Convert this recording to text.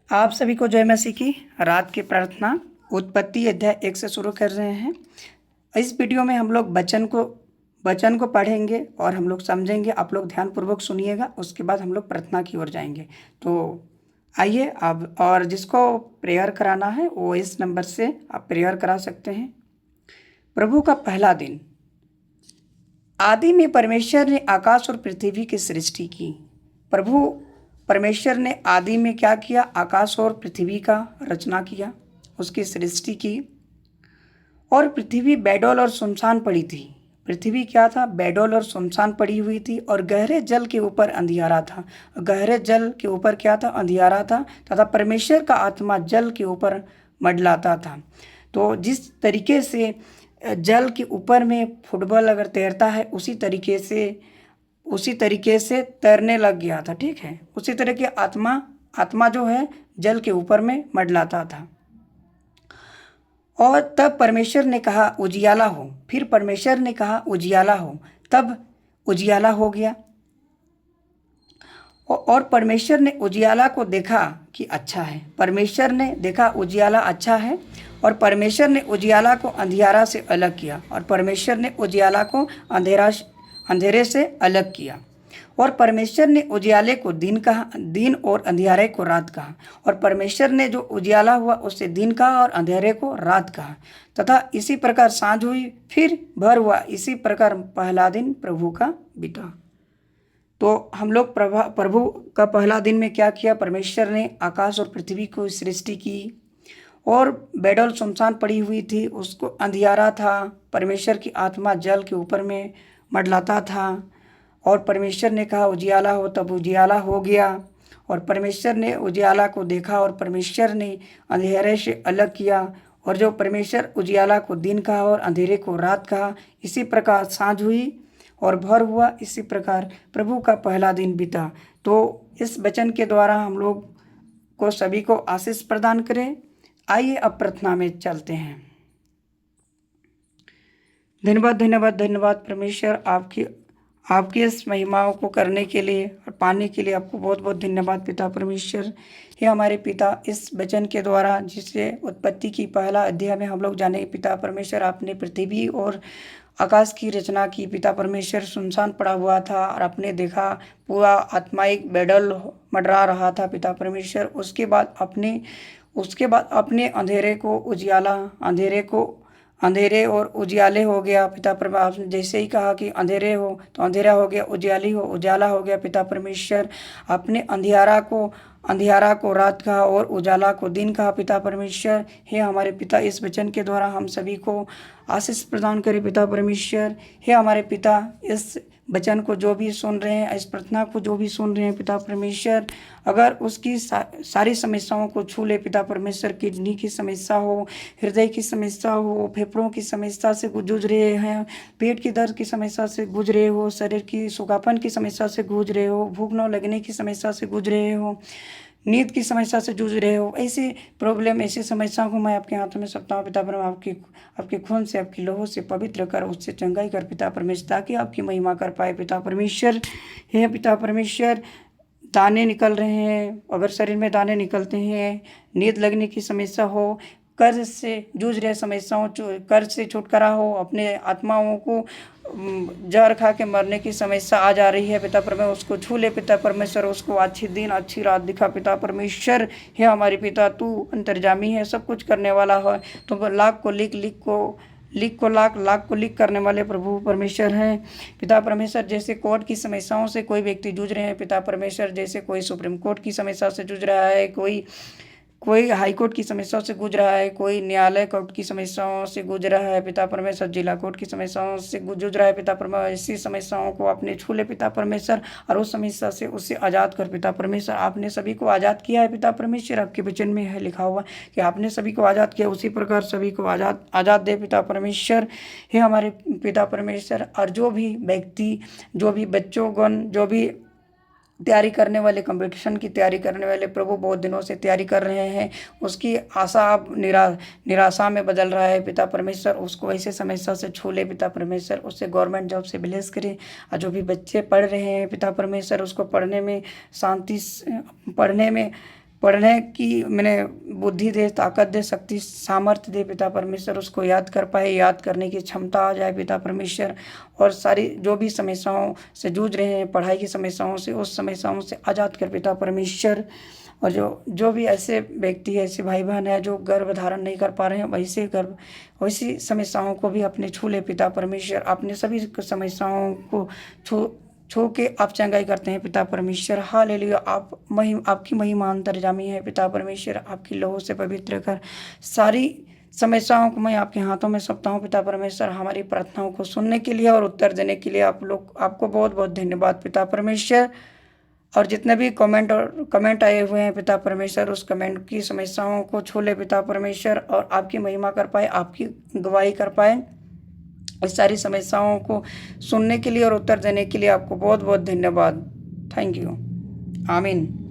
आप सभी को जय मसीह की। रात की प्रार्थना उत्पत्ति अध्याय 1 से शुरू कर रहे हैं। इस वीडियो में हम लोग वचन को पढ़ेंगे और हम लोग समझेंगे। आप लोग ध्यानपूर्वक सुनिएगा, उसके बाद हम लोग प्रार्थना की ओर जाएंगे। तो आइए अब, और जिसको प्रेयर कराना है वो इस नंबर से आप प्रेयर करा सकते हैं। प्रभु का पहला दिन। आदि में परमेश्वर ने आकाश और पृथ्वी की सृष्टि की। प्रभु परमेश्वर ने आदि में क्या किया? आकाश और पृथ्वी का रचना किया, उसकी सृष्टि की। और पृथ्वी बेडौल और सुनसान पड़ी थी। पृथ्वी क्या था? बेडौल और सुनसान पड़ी हुई थी, और गहरे जल के ऊपर अंधियारा था। गहरे जल के ऊपर क्या था? अंधियारा था, तथा परमेश्वर का आत्मा जल के ऊपर मंडलाता था। तो जिस तरीके से जल के ऊपर में फुटबॉल अगर तैरता है, उसी तरीके से तैरने लग गया था। ठीक है, उसी तरह की आत्मा जो है जल के ऊपर में मंडलाता था। और तब परमेश्वर ने कहा उजियाला हो। फिर परमेश्वर ने कहा उजियाला हो, तब उजियाला हो गया। और परमेश्वर ने उजियाला को देखा कि अच्छा है। परमेश्वर ने देखा उजियाला अच्छा है, और परमेश्वर ने उजियाला को अंधियारा से अलग किया, और परमेश्वर ने उजियाला को अंधेरे से अलग किया। और परमेश्वर ने उजियाले को दिन कहा, दिन और अंधियारे को रात कहा। और परमेश्वर ने जो उजियाला हुआ उससे दिन कहा, और अंधेरे को रात कहा। तथा इसी प्रकार सांझ हुई, फिर भर हुआ। इसी प्रकार पहला दिन प्रभु का बीता। तो हम लोग प्रभु का पहला दिन में क्या किया? परमेश्वर ने आकाश और पृथ्वी को सृष्टि की, और बेडौल सुनसान पड़ी हुई थी, उसको अंधियारा था। परमेश्वर की आत्मा जल के ऊपर में मंडलाता था। और परमेश्वर ने कहा उजियाला हो, तब उजियाला हो गया। और परमेश्वर ने उजियाला को देखा, और परमेश्वर ने अंधेरे से अलग किया। और जो परमेश्वर उजियाला को दिन कहा और अंधेरे को रात कहा, इसी प्रकार सांझ हुई और भोर हुआ। इसी प्रकार प्रभु का पहला दिन बीता। तो इस वचन के द्वारा हम लोग को सभी को आशीष प्रदान करें। आइए अब प्रार्थना में चलते हैं। धन्यवाद धन्यवाद धन्यवाद परमेश्वर, आपकी इस महिमाओं को करने के लिए और पाने के लिए आपको बहुत बहुत धन्यवाद पिता परमेश्वर। हे हमारे पिता, इस वचन के द्वारा जिसे उत्पत्ति की पहला अध्याय में हम लोग जाने पिता परमेश्वर, आपने पृथ्वी और आकाश की रचना की पिता परमेश्वर। सुनसान पड़ा हुआ था, और आपने देखा पूरा आत्माइक बेडल मंडरा रहा था पिता परमेश्वर। उसके बाद अपने अंधेरे को उजियाला, अंधेरे और उजियाले हो गया पिता परमेश्वर। आपने जैसे ही कहा कि अंधेरे हो तो अंधेरा हो गया, उजाला हो गया पिता परमेश्वर। आपने अंधियारा को रात कहा और उजाला को दिन कहा पिता परमेश्वर। हे हमारे पिता, इस वचन के द्वारा हम सभी को आशीष प्रदान करें पिता परमेश्वर। हे हमारे पिता, इस वचन को जो भी सुन रहे हैं, इस प्रार्थना को जो भी सुन रहे हैं पिता परमेश्वर, अगर उसकी सारी समस्याओं को छू ले पिता परमेश्वर। किडनी की समस्या हो, हृदय की समस्या हो, फेफड़ों की समस्या से जूझ रहे हैं, पेट की दर्द की समस्या से जूझ रहे हो, शरीर की सूखापन की समस्या से जूझ रहे हो, भूख न लगने की समस्या से जूझ रहे हो, नींद की समस्या से जूझ रहे हो, ऐसी प्रॉब्लम, ऐसी समस्याओं को मैं आपके हाथों में सौंपता हूँ पिता परमेश्वर। आपके खून से, आपकी लोहो से पवित्र कर, उससे चंगाई कर पिता परमेश्वर, ताकि आपकी महिमा कर पाए पिता परमेश्वर। हे पिता परमेश्वर, दाने निकल रहे हैं, अगर शरीर में दाने निकलते हैं, नींद लगने की समस्या हो, कर्ज से जूझ रहे समस्याओं, कर्ज से छुटकारा हो, अपने आत्माओं को जहर खा के मरने की समस्या आ जा रही है पिता परमेश्वर, उसको छू ले पिता परमेश्वर, उसको अच्छी दिन अच्छी रात दिखा पिता परमेश्वर। हे हमारे पिता, तू अंतर्जामी है, सब कुछ करने वाला है। तो लाख को लिख करने वाले प्रभु परमेश्वर हैं पिता परमेश्वर। जैसे कोर्ट की समस्याओं से कोई व्यक्ति जूझ रहे हैं पिता परमेश्वर, जैसे कोई सुप्रीम कोर्ट की समस्या से जूझ रहा है, कोई हाई कोर्ट की समस्याओं से गुजर रहा है, कोई न्यायालय कोर्ट की समस्याओं से गुजर रहा है पिता परमेश्वर, जिला कोर्ट की समस्याओं से जूझ रहा है पिता परमेश्वर। ऐसी समस्याओं को आपने छू ले पिता परमेश्वर, और उस समस्या से उससे आज़ाद कर पिता परमेश्वर। आपने सभी को आज़ाद किया है पिता परमेश्वर, आपके वचन में है लिखा हुआ कि आपने सभी को आज़ाद किया, उसी प्रकार सभी को आज़ाद दे पिता परमेश्वर। हे हमारे पिता परमेश्वर, और जो भी व्यक्ति, जो भी बच्चों, जो भी तैयारी करने वाले, कंपटीशन की तैयारी करने वाले प्रभु, बहुत दिनों से तैयारी कर रहे हैं, उसकी आशा अब निराशा में बदल रहा है पिता परमेश्वर। उसको ऐसे समस्या से छू ले पिता परमेश्वर, उससे गवर्नमेंट जॉब से ब्लेस करे। और जो भी बच्चे पढ़ रहे हैं पिता परमेश्वर, उसको पढ़ने में शांति, पढ़ने में पढ़ने की मैंने बुद्धि दे, ताकत दे, शक्ति सामर्थ्य दे पिता परमेश्वर, उसको याद कर पाए, याद करने की क्षमता आ जाए पिता परमेश्वर। और सारी जो भी समस्याओं से जूझ रहे हैं, पढ़ाई की समस्याओं से, उस समस्याओं से आज़ाद कर पिता परमेश्वर। और जो भी ऐसे व्यक्ति, ऐसे भाई बहन है जो गर्भ धारण नहीं कर पा रहे हैं, वैसी समस्याओं को भी अपने छू ले पिता परमेश्वर। अपने सभी समस्याओं को छू के आप चंगाई करते हैं पिता परमेश्वर। हालेलुया। आपकी महिमा अंतर्जामी है पिता परमेश्वर। आपकी लहू से पवित्र कर सारी समस्याओं को मैं आपके हाथों में सौंपता हूँ पिता परमेश्वर। हमारी प्रार्थनाओं को सुनने के लिए और उत्तर देने के लिए आपको बहुत बहुत धन्यवाद पिता परमेश्वर। और जितने भी कमेंट आए हुए हैं पिता परमेश्वर, उस कमेंट की समस्याओं को छू ले पिता परमेश्वर, और आपकी महिमा कर पाए, आपकी गवाही कर पाए। इस सारी समस्याओं को सुनने के लिए और उत्तर देने के लिए आपको बहुत बहुत धन्यवाद। Thank you. आमीन।